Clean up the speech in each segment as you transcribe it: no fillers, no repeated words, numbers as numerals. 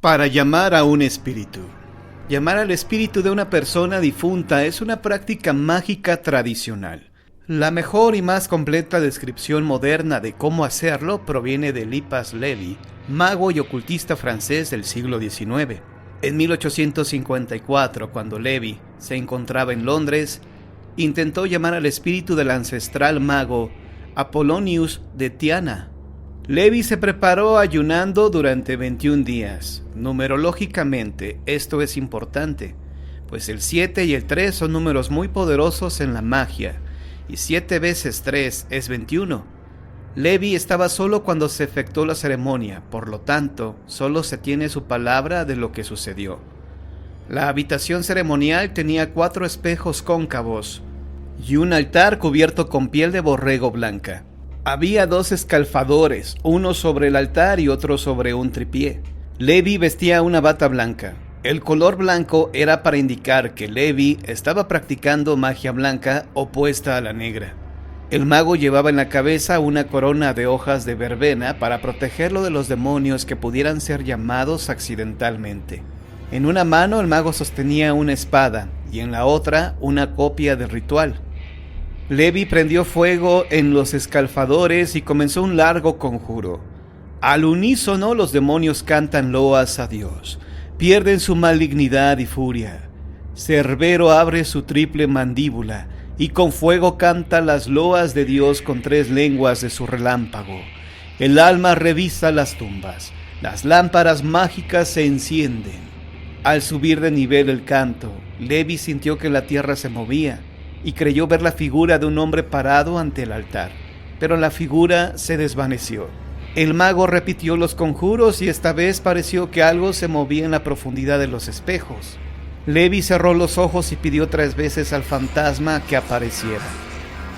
Para llamar a un espíritu. Llamar al espíritu de una persona difunta es una práctica mágica tradicional. La mejor y más completa descripción moderna de cómo hacerlo proviene de Lipas Levy, mago y ocultista francés del siglo XIX. En 1854, cuando Levy se encontraba en Londres, intentó llamar al espíritu del ancestral mago Apollonius de Tyana. Levy se preparó ayunando durante 21 días. Numerológicamente, esto es importante, pues el 7 y el 3 son números muy poderosos en la magia, y 7 veces 3 es 21. Levy estaba solo cuando se efectuó la ceremonia, por lo tanto, solo se tiene su palabra de lo que sucedió. La habitación ceremonial tenía 4 espejos cóncavos y un altar cubierto con piel de borrego blanca. Había 2 escalfadores, uno sobre el altar y otro sobre un tripié. Levy vestía una bata blanca. El color blanco era para indicar que Levy estaba practicando magia blanca opuesta a la negra. El mago llevaba en la cabeza una corona de hojas de verbena para protegerlo de los demonios que pudieran ser llamados accidentalmente. En una mano el mago sostenía una espada y en la otra una copia del ritual. Levy prendió fuego en los escalfadores y comenzó un largo conjuro. Al unísono los demonios cantan loas a Dios, pierden su malignidad y furia. Cerbero abre su triple mandíbula y con fuego canta las loas de Dios con 3 lenguas de su relámpago. El alma revisa las tumbas, las lámparas mágicas se encienden. Al subir de nivel el canto, Levy sintió que la tierra se movía y creyó ver la figura de un hombre parado ante el altar, pero la figura se desvaneció. El mago repitió los conjuros y esta vez pareció que algo se movía en la profundidad de los espejos. Levy cerró los ojos y pidió 3 veces al fantasma que apareciera.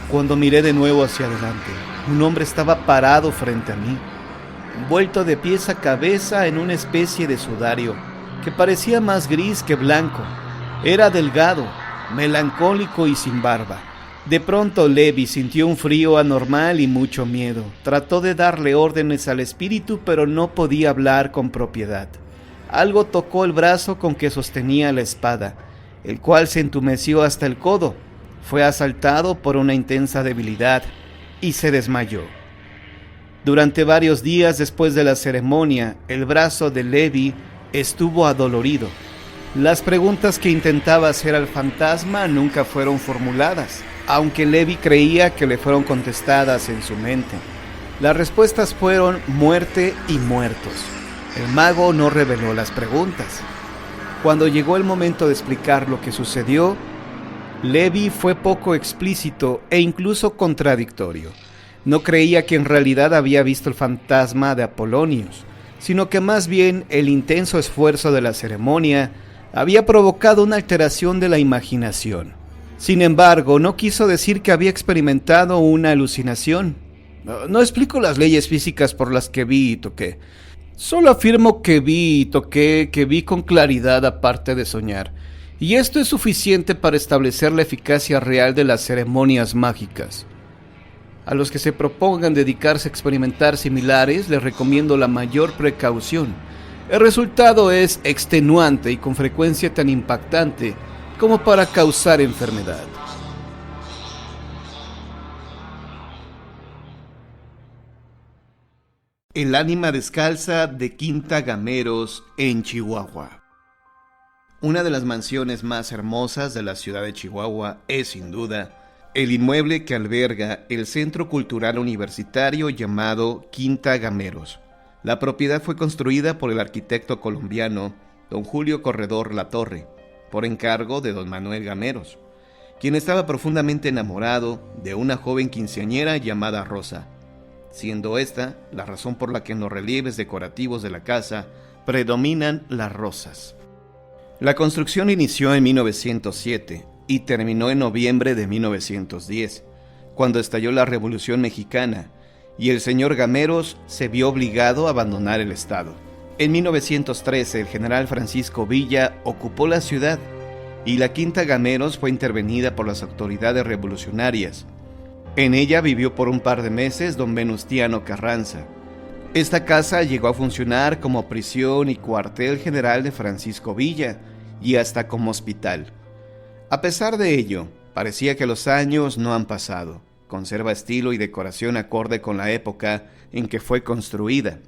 Cuando miré de nuevo hacia adelante, un hombre estaba parado frente a mí, envuelto de pies a cabeza en una especie de sudario que parecía más gris que blanco. Era delgado, melancólico y sin barba. De pronto Levy sintió un frío anormal y mucho miedo. Trató de darle órdenes al espíritu, pero no podía hablar con propiedad. Algo tocó el brazo con que sostenía la espada, el cual se entumeció hasta el codo. Fue asaltado por una intensa debilidad y se desmayó. Durante varios días después de la ceremonia, el brazo de Levy estuvo adolorido. Las preguntas que intentaba hacer al fantasma nunca fueron formuladas, aunque Levy creía que le fueron contestadas en su mente. Las respuestas fueron muerte y muertos. El mago no reveló las preguntas. Cuando llegó el momento de explicar lo que sucedió, Levy fue poco explícito e incluso contradictorio. No creía que en realidad había visto el fantasma de Apollonius, sino que más bien el intenso esfuerzo de la ceremonia había provocado una alteración de la imaginación. Sin embargo, no quiso decir que había experimentado una alucinación. No explico las leyes físicas por las que vi y toqué. Solo afirmo que vi y toqué, que vi con claridad aparte de soñar. Y esto es suficiente para establecer la eficacia real de las ceremonias mágicas. A los que se propongan dedicarse a experimentar similares, les recomiendo la mayor precaución. El resultado es extenuante y con frecuencia tan impactante como para causar enfermedad. El ánima descalza de Quinta Gameros en Chihuahua. Una de las mansiones más hermosas de la ciudad de Chihuahua es, sin duda, el inmueble que alberga el Centro Cultural Universitario llamado Quinta Gameros. La propiedad fue construida por el arquitecto colombiano don Julio Corredor Latorre, por encargo de don Manuel Gameros, quien estaba profundamente enamorado de una joven quinceañera llamada Rosa, siendo esta la razón por la que en los relieves decorativos de la casa predominan las rosas. La construcción inició en 1907 y terminó en noviembre de 1910, cuando estalló la Revolución Mexicana y el señor Gameros se vio obligado a abandonar el estado. En 1913 el general Francisco Villa ocupó la ciudad y la Quinta Gameros fue intervenida por las autoridades revolucionarias. En ella vivió por un par de meses don Venustiano Carranza. Esta casa llegó a funcionar como prisión y cuartel general de Francisco Villa y hasta como hospital. A pesar de ello, parecía que los años no han pasado. Conserva estilo y decoración acorde con la época en que fue construida.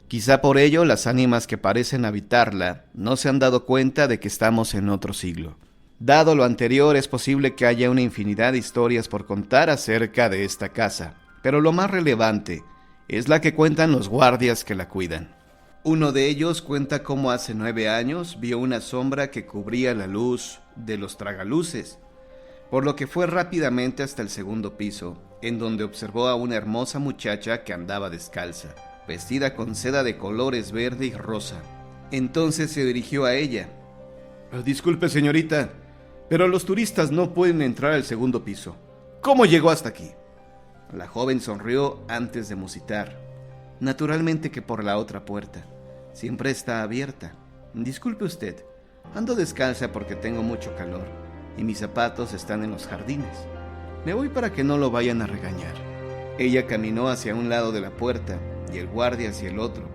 Quizá por ello las ánimas que parecen habitarla no se han dado cuenta de que estamos en otro siglo. Dado lo anterior, es posible que haya una infinidad de historias por contar acerca de esta casa, pero lo más relevante es la que cuentan los guardias que la cuidan. Uno de ellos cuenta cómo hace 9 años vio una sombra que cubría la luz de los tragaluces, por lo que fue rápidamente hasta el segundo piso, en donde observó a una hermosa muchacha que andaba descalza, vestida con seda de colores verde y rosa. Entonces se dirigió a ella. Disculpe, señorita, pero los turistas no pueden entrar al segundo piso. ¿Cómo llegó hasta aquí? La joven sonrió antes de musitar. Naturalmente que por la otra puerta. Siempre está abierta. Disculpe usted, ando descalza porque tengo mucho calor y mis zapatos están en los jardines. Me voy para que no lo vayan a regañar. Ella caminó hacia un lado de la puerta y el guardia hacia el otro.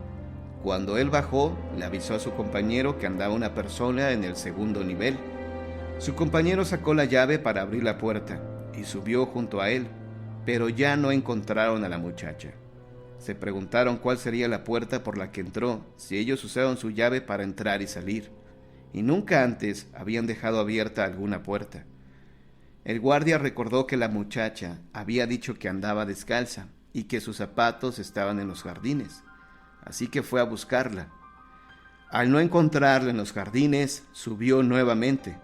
Cuando él bajó, le avisó a su compañero que andaba una persona en el segundo nivel. Su compañero sacó la llave para abrir la puerta y subió junto a él, pero ya no encontraron a la muchacha. Se preguntaron cuál sería la puerta por la que entró, si ellos usaron su llave para entrar y salir, y nunca antes habían dejado abierta alguna puerta. El guardia recordó que la muchacha había dicho que andaba descalza y que sus zapatos estaban en los jardines, así que fue a buscarla. Al no encontrarla en los jardines, subió nuevamente,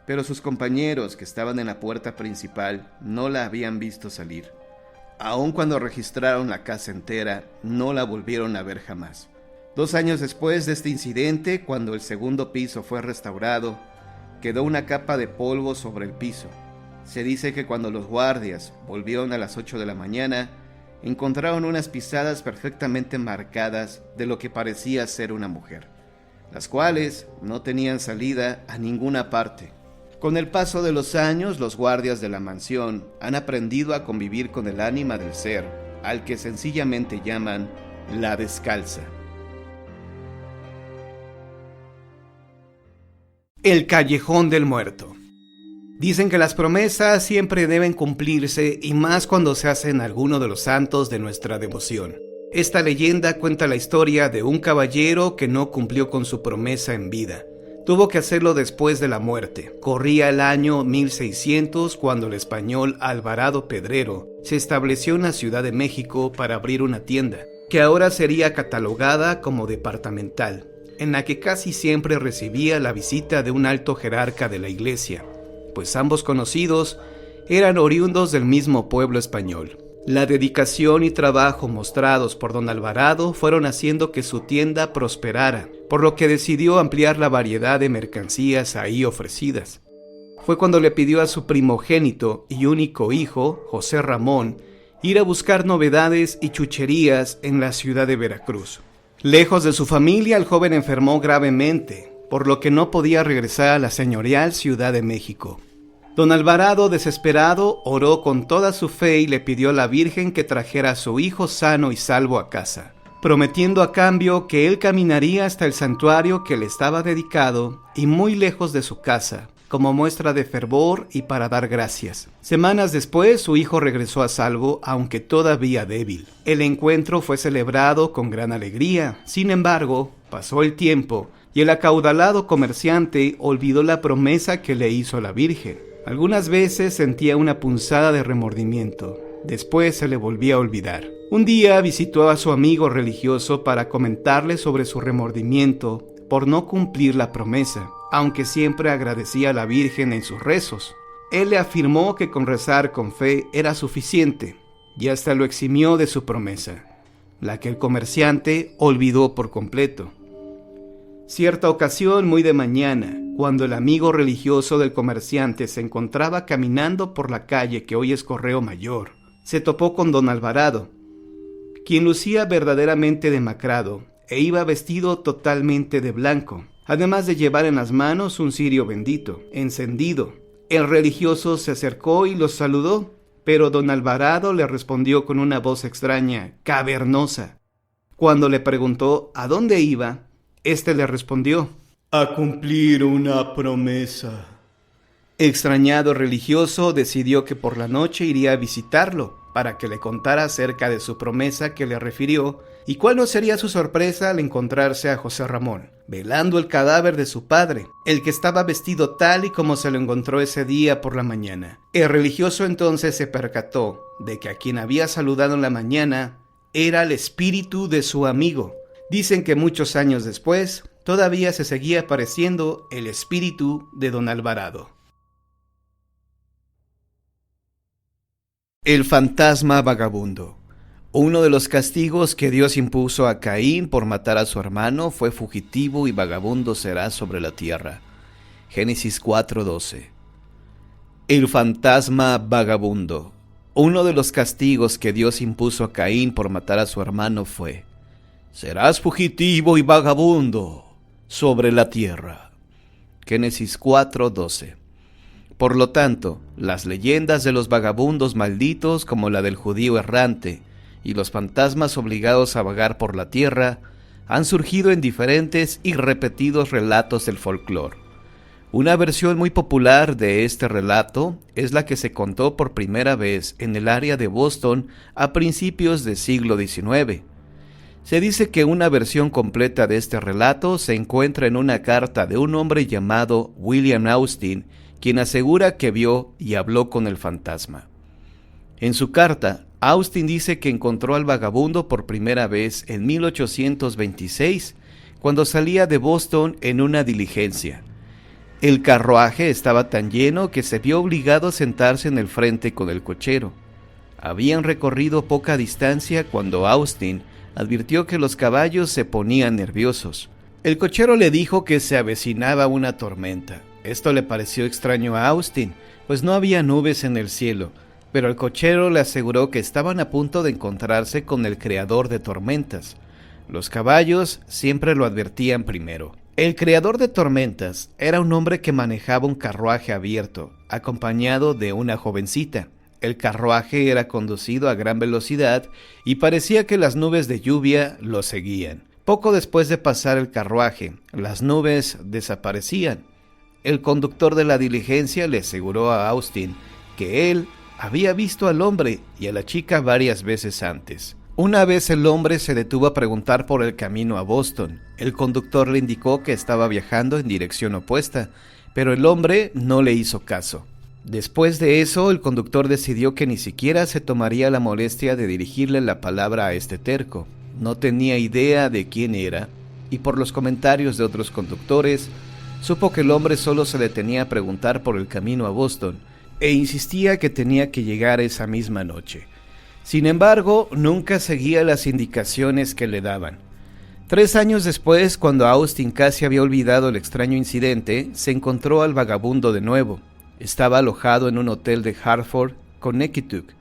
pero sus compañeros que estaban en la puerta principal no la habían visto salir. Aun cuando registraron la casa entera, no la volvieron a ver jamás. 2 años después de este incidente, cuando el segundo piso fue restaurado, quedó una capa de polvo sobre el piso. Se dice que cuando los guardias volvieron a las 8 de la mañana, encontraron unas pisadas perfectamente marcadas de lo que parecía ser una mujer, las cuales no tenían salida a ninguna parte. Con el paso de los años, los guardias de la mansión han aprendido a convivir con el ánima del ser, al que sencillamente llaman la descalza. El Callejón del Muerto. Dicen que las promesas siempre deben cumplirse y más cuando se hacen alguno de los santos de nuestra devoción. Esta leyenda cuenta la historia de un caballero que no cumplió con su promesa en vida. Tuvo que hacerlo después de la muerte. Corría el año 1600 cuando el español Alvarado Pedrero se estableció en la Ciudad de México para abrir una tienda, que ahora sería catalogada como departamental, en la que casi siempre recibía la visita de un alto jerarca de la iglesia, pues ambos conocidos eran oriundos del mismo pueblo español. La dedicación y trabajo mostrados por don Alvarado fueron haciendo que su tienda prosperara, por lo que decidió ampliar la variedad de mercancías ahí ofrecidas. Fue cuando le pidió a su primogénito y único hijo, José Ramón, ir a buscar novedades y chucherías en la ciudad de Veracruz. Lejos de su familia, el joven enfermó gravemente, por lo que no podía regresar a la señorial Ciudad de México. Don Alvarado, desesperado, oró con toda su fe y le pidió a la Virgen que trajera a su hijo sano y salvo a casa, prometiendo a cambio que él caminaría hasta el santuario que le estaba dedicado y muy lejos de su casa, como muestra de fervor y para dar gracias. Semanas después, su hijo regresó a salvo, aunque todavía débil. El encuentro fue celebrado con gran alegría. Sin embargo, pasó el tiempo y el acaudalado comerciante olvidó la promesa que le hizo la Virgen. Algunas veces sentía una punzada de remordimiento. Después se le volvía a olvidar. Un día visitó a su amigo religioso para comentarle sobre su remordimiento por no cumplir la promesa, aunque siempre agradecía a la Virgen en sus rezos. Él le afirmó que con rezar con fe era suficiente y hasta lo eximió de su promesa, la que el comerciante olvidó por completo. Cierta ocasión, muy de mañana, cuando el amigo religioso del comerciante se encontraba caminando por la calle que hoy es Correo Mayor, se topó con don Alvarado, quien lucía verdaderamente demacrado e iba vestido totalmente de blanco, además de llevar en las manos un cirio bendito, encendido. El religioso se acercó y los saludó, pero don Alvarado le respondió con una voz extraña, cavernosa: Cuando le preguntó a dónde iba, éste le respondió: a cumplir una promesa. Extrañado religioso decidió que por la noche iría a visitarlo para que le contara acerca de su promesa que le refirió y cuál no sería su sorpresa al encontrarse a José Ramón velando el cadáver de su padre, el que estaba vestido tal y como se lo encontró ese día por la mañana. El religioso entonces se percató de que a quien había saludado en la mañana era el espíritu de su amigo. Dicen que muchos años después todavía se seguía apareciendo el espíritu de don Alvarado. El fantasma vagabundo. Uno de los castigos que Dios impuso a Caín por matar a su hermano fue fugitivo y vagabundo será sobre la tierra. Génesis 4:12. El fantasma vagabundo. Uno de los castigos que Dios impuso a Caín por matar a su hermano fue: serás fugitivo y vagabundo sobre la tierra. Génesis 4:12. Por lo tanto, las leyendas de los vagabundos malditos, como la del judío errante, y los fantasmas obligados a vagar por la tierra, han surgido en diferentes y repetidos relatos del folclore. Una versión muy popular de este relato es la que se contó por primera vez en el área de Boston a principios del siglo XIX. Se dice que una versión completa de este relato se encuentra en una carta de un hombre llamado William Austin, quien asegura que vio y habló con el fantasma. En su carta, Austin dice que encontró al vagabundo por primera vez en 1826, cuando salía de Boston en una diligencia. El carruaje estaba tan lleno que se vio obligado a sentarse en el frente con el cochero. Habían recorrido poca distancia cuando Austin advirtió que los caballos se ponían nerviosos. El cochero le dijo que se avecinaba una tormenta. Esto le pareció extraño a Austin, pues no había nubes en el cielo, pero el cochero le aseguró que estaban a punto de encontrarse con el creador de tormentas. Los caballos siempre lo advertían primero. El creador de tormentas era un hombre que manejaba un carruaje abierto, acompañado de una jovencita. El carruaje era conducido a gran velocidad y parecía que las nubes de lluvia lo seguían. Poco después de pasar el carruaje, las nubes desaparecían. El conductor de la diligencia le aseguró a Austin que él había visto al hombre y a la chica varias veces antes. Una vez el hombre se detuvo a preguntar por el camino a Boston. El conductor le indicó que estaba viajando en dirección opuesta, pero el hombre no le hizo caso. Después de eso, el conductor decidió que ni siquiera se tomaría la molestia de dirigirle la palabra a este terco. No tenía idea de quién era, y por los comentarios de otros conductores, supo que el hombre solo se detenía a preguntar por el camino a Boston, e insistía que tenía que llegar esa misma noche. Sin embargo, nunca seguía las indicaciones que le daban. 3 años después, cuando Austin casi había olvidado el extraño incidente, se encontró al vagabundo de nuevo. Estaba alojado en un hotel de Hartford, Connecticut,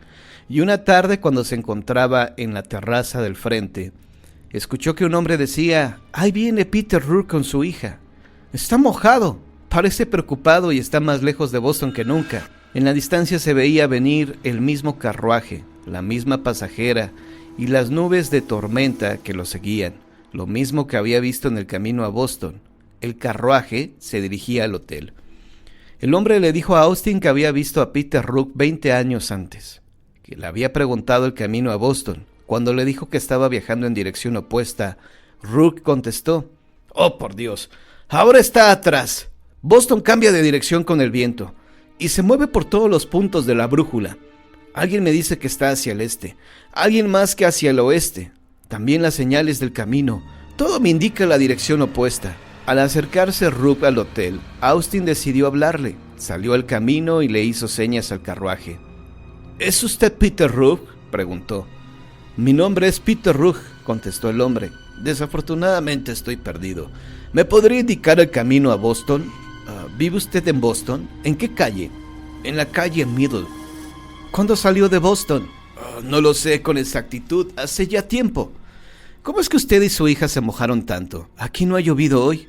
y una tarde, cuando se encontraba en la terraza del frente, escuchó que un hombre decía: «Ahí viene Peter Rook con su hija. Está mojado, parece preocupado y está más lejos de Boston que nunca». En la distancia se veía venir el mismo carruaje, la misma pasajera y las nubes de tormenta que lo seguían, lo mismo que había visto en el camino a Boston. El carruaje se dirigía al hotel. El hombre le dijo a Austin que había visto a Peter Rook 20 años antes, que le había preguntado el camino a Boston. Cuando le dijo que estaba viajando en dirección opuesta, Rook contestó: «Oh, por Dios, ahora está atrás. Boston cambia de dirección con el viento y se mueve por todos los puntos de la brújula. Alguien me dice que está hacia el este, alguien más que hacia el oeste. También las señales del camino, todo me indica la dirección opuesta». Al acercarse Rook al hotel, Austin decidió hablarle. Salió al camino y le hizo señas al carruaje. «¿Es usted Peter Rook?», preguntó. «Mi nombre es Peter Rook», contestó el hombre. «Desafortunadamente estoy perdido. ¿Me podría indicar el camino a Boston?» «¿Vive usted en Boston? ¿En qué calle?» «En la calle Middle». «¿Cuándo salió de Boston?» «No lo sé con exactitud, hace ya tiempo». «¿Cómo es que usted y su hija se mojaron tanto? ¿Aquí no ha llovido hoy?»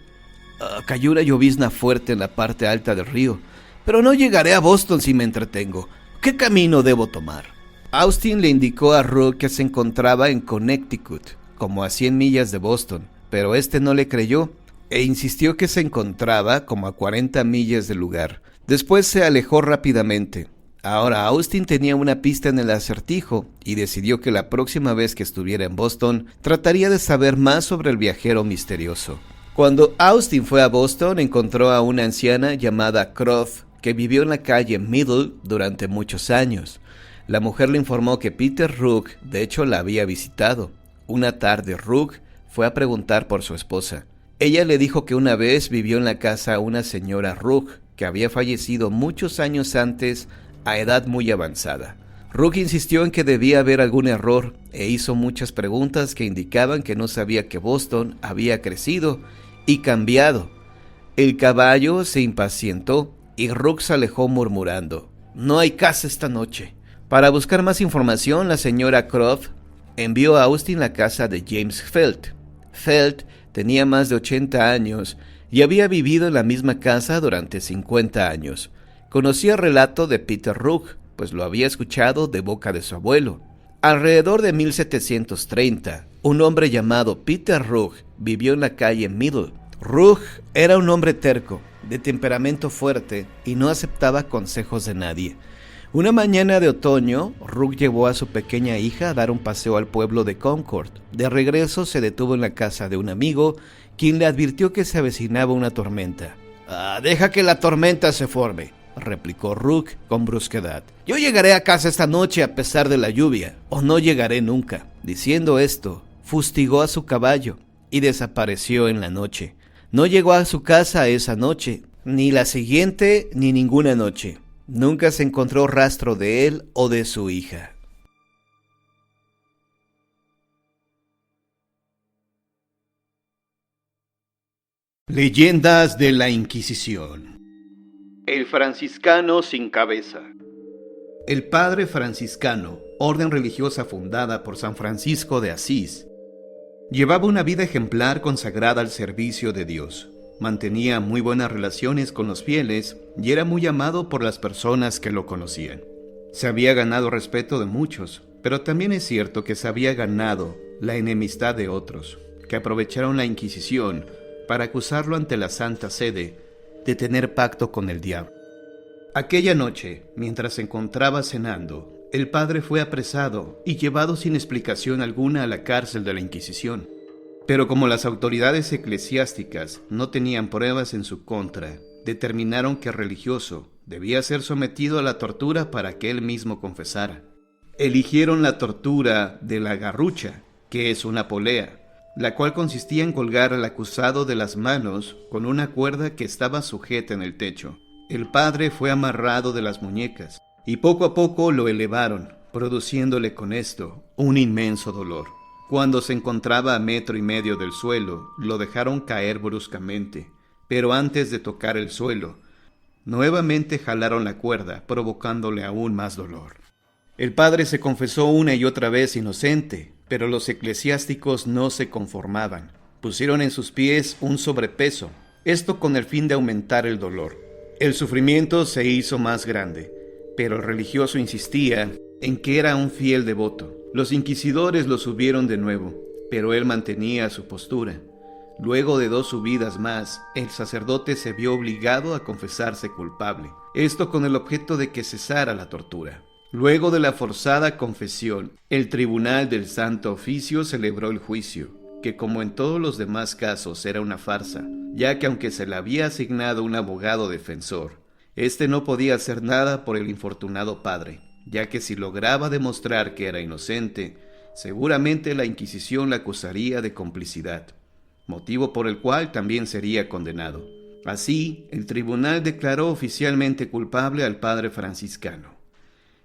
«Cayó una llovizna fuerte en la parte alta del río, pero no llegaré a Boston si me entretengo. ¿Qué camino debo tomar?» Austin le indicó a Rook que se encontraba en Connecticut. como a 100 millas de Boston, pero este no le creyó e insistió que se encontraba como a 40 millas del lugar. Después se alejó rápidamente. Ahora Austin tenía una pista en el acertijo y decidió que la próxima vez que estuviera en Boston trataría de saber más sobre el viajero misterioso. Cuando Austin fue a Boston, encontró a una anciana llamada Croft que vivió en la calle Middle durante muchos años. La mujer le informó que Peter Rook de hecho la había visitado. Una tarde Rook fue a preguntar por su esposa. Ella le dijo que una vez vivió en la casa una señora Rook que había fallecido muchos años antes a edad muy avanzada. Rook insistió en que debía haber algún error e hizo muchas preguntas que indicaban que no sabía que Boston había crecido y cambiado. El caballo se impacientó y Rook se alejó murmurando: «No hay casa esta noche». Para buscar más información, la señora Croft envió a Austin a la casa de James Felt. Felt tenía más de 80 años y había vivido en la misma casa durante 50 años. Conocía el relato de Peter Rook, pues lo había escuchado de boca de su abuelo. Alrededor de 1730, un hombre llamado Peter Rook vivió en la calle Middle. Rook era un hombre terco, de temperamento fuerte y no aceptaba consejos de nadie. Una mañana de otoño, Rook llevó a su pequeña hija a dar un paseo al pueblo de Concord. De regreso se detuvo en la casa de un amigo, quien le advirtió que se avecinaba una tormenta. «Deja que la tormenta se forme», replicó Rook con brusquedad. «Yo llegaré a casa esta noche a pesar de la lluvia, o no llegaré nunca». Diciendo esto, fustigó a su caballo y desapareció en la noche. No llegó a su casa esa noche, ni la siguiente, ni ninguna noche. Nunca se encontró rastro de él o de su hija. Leyendas de la Inquisición. El franciscano sin cabeza. El padre franciscano, orden religiosa fundada por San Francisco de Asís, llevaba una vida ejemplar consagrada al servicio de Dios. Mantenía muy buenas relaciones con los fieles y era muy amado por las personas que lo conocían. Se había ganado respeto de muchos, pero también es cierto que se había ganado la enemistad de otros, que aprovecharon la Inquisición para acusarlo ante la Santa Sede de tener pacto con el diablo. Aquella noche, mientras se encontraba cenando, el padre fue apresado y llevado sin explicación alguna a la cárcel de la Inquisición. Pero como las autoridades eclesiásticas no tenían pruebas en su contra, determinaron que el religioso debía ser sometido a la tortura para que él mismo confesara. Eligieron la tortura de la garrucha, que es una polea, la cual consistía en colgar al acusado de las manos con una cuerda que estaba sujeta en el techo. El padre fue amarrado de las muñecas y poco a poco lo elevaron, produciéndole con esto un inmenso dolor. Cuando se encontraba a 1,5 metros del suelo, lo dejaron caer bruscamente, pero antes de tocar el suelo, nuevamente jalaron la cuerda, provocándole aún más dolor. El padre se confesó una y otra vez inocente, pero los eclesiásticos no se conformaban. Pusieron en sus pies un sobrepeso, esto con el fin de aumentar el dolor. El sufrimiento se hizo más grande, pero el religioso insistía en que era un fiel devoto. Los inquisidores lo subieron de nuevo, pero él mantenía su postura. Luego de 2 subidas más, el sacerdote se vio obligado a confesarse culpable, esto con el objeto de que cesara la tortura. Luego de la forzada confesión, el tribunal del Santo Oficio celebró el juicio, que como en todos los demás casos era una farsa, ya que aunque se le había asignado un abogado defensor, este no podía hacer nada por el infortunado padre, ya que si lograba demostrar que era inocente, seguramente la Inquisición la acusaría de complicidad, motivo por el cual también sería condenado. Así, el tribunal declaró oficialmente culpable al padre franciscano.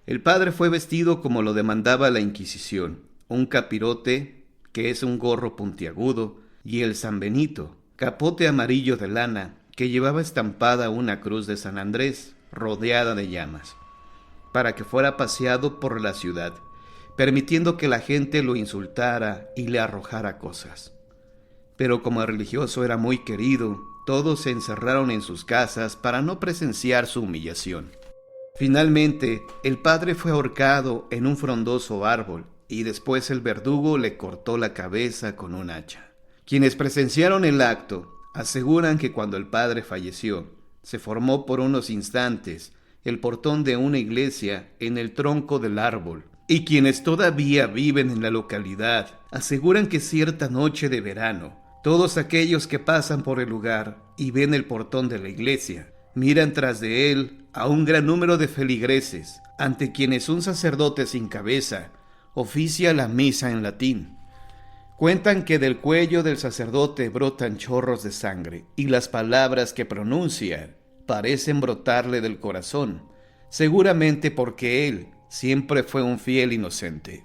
El padre fue vestido como lo demandaba la Inquisición, un capirote, que es un gorro puntiagudo, y el San Benito, capote amarillo de lana, que llevaba estampada una cruz de San Andrés, rodeada de llamas, para que fuera paseado por la ciudad, permitiendo que la gente lo insultara y le arrojara cosas. Pero como el religioso era muy querido, todos se encerraron en sus casas para no presenciar su humillación. Finalmente, el padre fue ahorcado en un frondoso árbol y después el verdugo le cortó la cabeza con un hacha. Quienes presenciaron el acto aseguran que cuando el padre falleció, se formó por unos instantes el portón de una iglesia en el tronco del árbol, y quienes todavía viven en la localidad aseguran que cierta noche de verano, todos aquellos que pasan por el lugar y ven el portón de la iglesia, miran tras de él a un gran número de feligreses, ante quienes un sacerdote sin cabeza oficia la misa en latín. Cuentan que del cuello del sacerdote brotan chorros de sangre, y las palabras que pronuncia parecen brotarle del corazón, seguramente porque él siempre fue un fiel inocente.